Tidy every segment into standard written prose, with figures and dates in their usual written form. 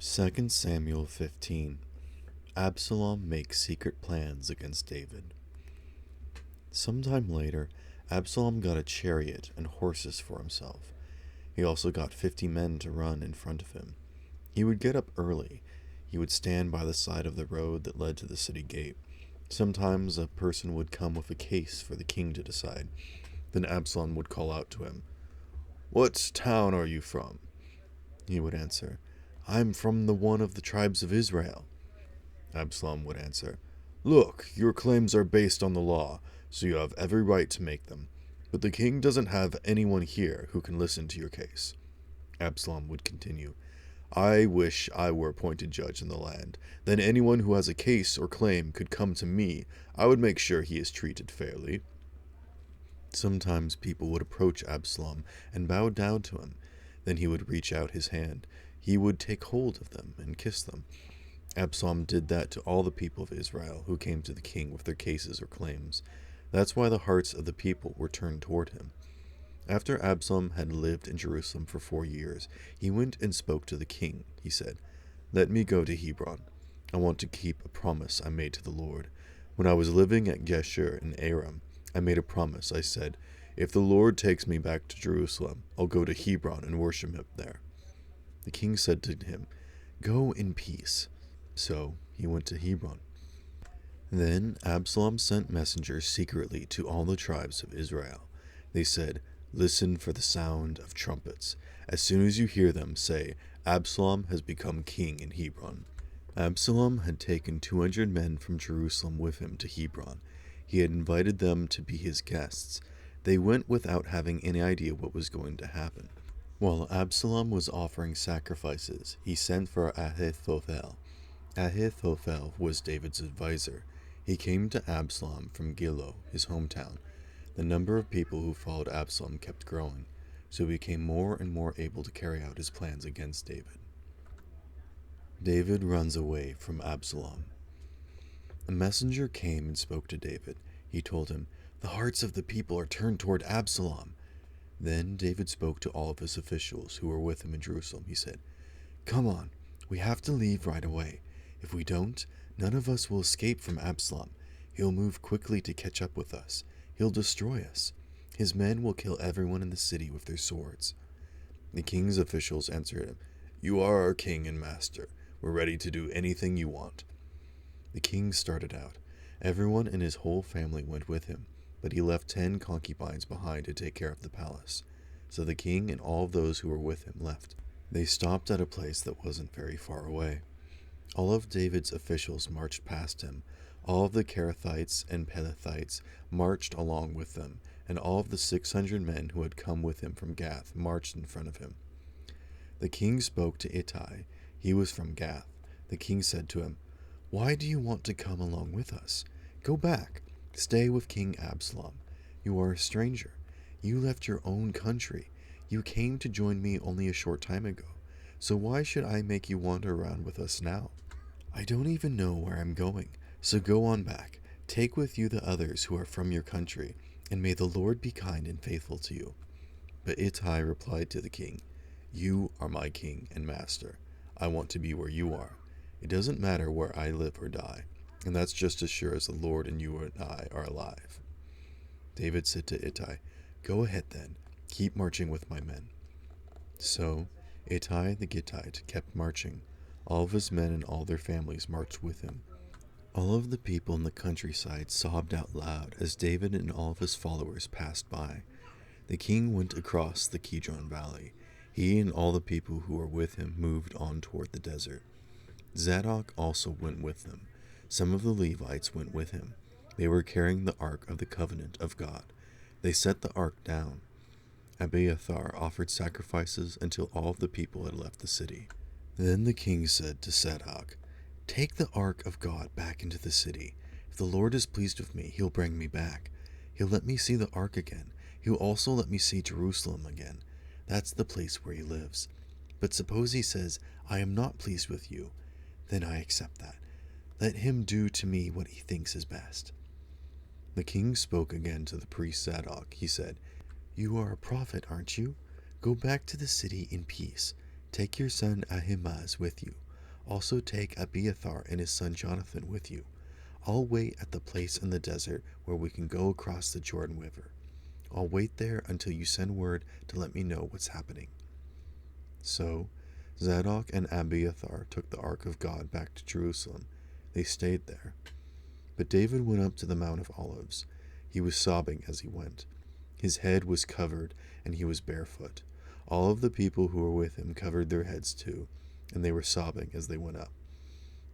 2 Samuel 15. Absalom makes secret plans against David. Sometime later, Absalom got a chariot and horses for himself. He also got 50 men to run in front of him. He would get up early. He would stand by the side of the road that led to the city gate. Sometimes a person would come with a case for the king to decide. Then Absalom would call out to him, "What town are you from?" He would answer, "I'm from the one of the tribes of Israel." Absalom would answer, "Look, your claims are based on the law, so you have every right to make them. But the king doesn't have anyone here who can listen to your case." Absalom would continue, "I wish I were appointed judge in the land. Then anyone who has a case or claim could come to me. I would make sure he is treated fairly." Sometimes people would approach Absalom and bow down to him. Then he would reach out his hand. He would take hold of them and kiss them. Absalom did that to all the people of Israel who came to the king with their cases or claims. That's why the hearts of the people were turned toward him. After Absalom had lived in Jerusalem for 4 years, he went and spoke to the king. He said, "Let me go to Hebron. I want to keep a promise I made to the Lord. When I was living at Geshur in Aram, I made a promise. I said, if the Lord takes me back to Jerusalem, I'll go to Hebron and worship him there." The king said to him, "Go in peace." So he went to Hebron. Then Absalom sent messengers secretly to all the tribes of Israel. They said, "Listen for the sound of trumpets. As soon as you hear them, say, 'Absalom has become king in Hebron.'" Absalom had taken 200 men from Jerusalem with him to Hebron. He had invited them to be his guests. They went without having any idea what was going to happen. While Absalom was offering sacrifices, he sent for Ahithophel. Ahithophel was David's advisor. He came to Absalom from Gilo, his hometown. The number of people who followed Absalom kept growing, so he became more and more able to carry out his plans against David. David runs away from Absalom. A messenger came and spoke to David. He told him, "The hearts of the people are turned toward Absalom." Then David spoke to all of his officials who were with him in Jerusalem. He said, "Come on, we have to leave right away. If we don't, none of us will escape from Absalom. He'll move quickly to catch up with us. He'll destroy us. His men will kill everyone in the city with their swords." The king's officials answered him, "You are our king and master. We're ready to do anything you want." The king started out. Everyone and his whole family went with him, but he left 10 concubines behind to take care of the palace. So the king and all of those who were with him left. They stopped at a place that wasn't very far away. All of David's officials marched past him. All of the Kerethites and Pelethites marched along with them, and all of the 600 men who had come with him from Gath marched in front of him. The king spoke to Ittai. He was from Gath. The king said to him, "Why do you want to come along with us? Go back. Stay with King Absalom. You are a stranger. You left your own country. You came to join me only a short time ago. So why should I make you wander around with us now? I don't even know where I'm going, so go on back. Take with you the others who are from your country, and may the Lord be kind and faithful to you." But Ittai replied to the king, "You are my king and master. I want to be where you are. It doesn't matter where I live or die, and that's just as sure as the Lord and you and I are alive." David said to Ittai, "Go ahead then. Keep marching with my men." So Ittai the Gittite kept marching. All of his men and all their families marched with him. All of the people in the countryside sobbed out loud as David and all of his followers passed by. The king went across the Kidron Valley. He and all the people who were with him moved on toward the desert. Zadok also went with them. Some of the Levites went with him. They were carrying the Ark of the Covenant of God. They set the ark down. Abiathar offered sacrifices until all of the people had left the city. Then the king said to Zadok, "Take the ark of God back into the city. If the Lord is pleased with me, he'll bring me back. He'll let me see the ark again. He'll also let me see Jerusalem again. That's the place where he lives. But suppose he says, 'I am not pleased with you,' then I accept that. Let him do to me what he thinks is best." The king spoke again to the priest Zadok. He said, "You are a prophet, aren't you? Go back to the city in peace. Take your son Ahimaaz with you. Also take Abiathar and his son Jonathan with you. I'll wait at the place in the desert where we can go across the Jordan River. I'll wait there until you send word to let me know what's happening." So Zadok and Abiathar took the ark of God back to Jerusalem. They stayed there. But David went up to the Mount of Olives. He was sobbing as he went. His head was covered, and he was barefoot. All of the people who were with him covered their heads too, and they were sobbing as they went up.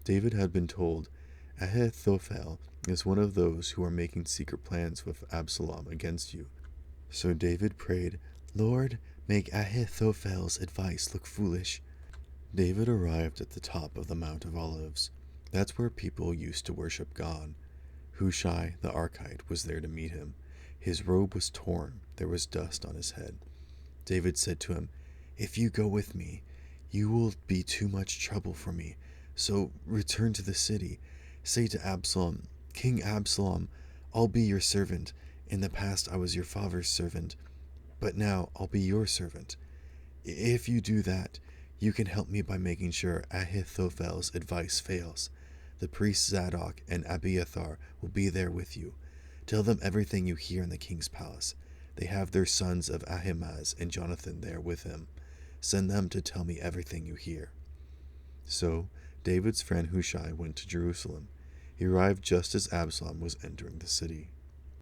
David had been told, "Ahithophel is one of those who are making secret plans with Absalom against you." So David prayed, "Lord, make Ahithophel's advice look foolish." David arrived at the top of the Mount of Olives. That's where people used to worship God. Hushai the Archite was there to meet him. His robe was torn, there was dust on his head. David said to him, "If you go with me, you will be too much trouble for me. So return to the city. Say to Absalom, 'King Absalom, I'll be your servant. In the past I was your father's servant, but now I'll be your servant.' If you do that, you can help me by making sure Ahithophel's advice fails. The priests Zadok and Abiathar will be there with you. Tell them everything you hear in the king's palace. They have their sons of Ahimaaz and Jonathan there with them. Send them to tell me everything you hear." So David's friend Hushai went to Jerusalem. He arrived just as Absalom was entering the city.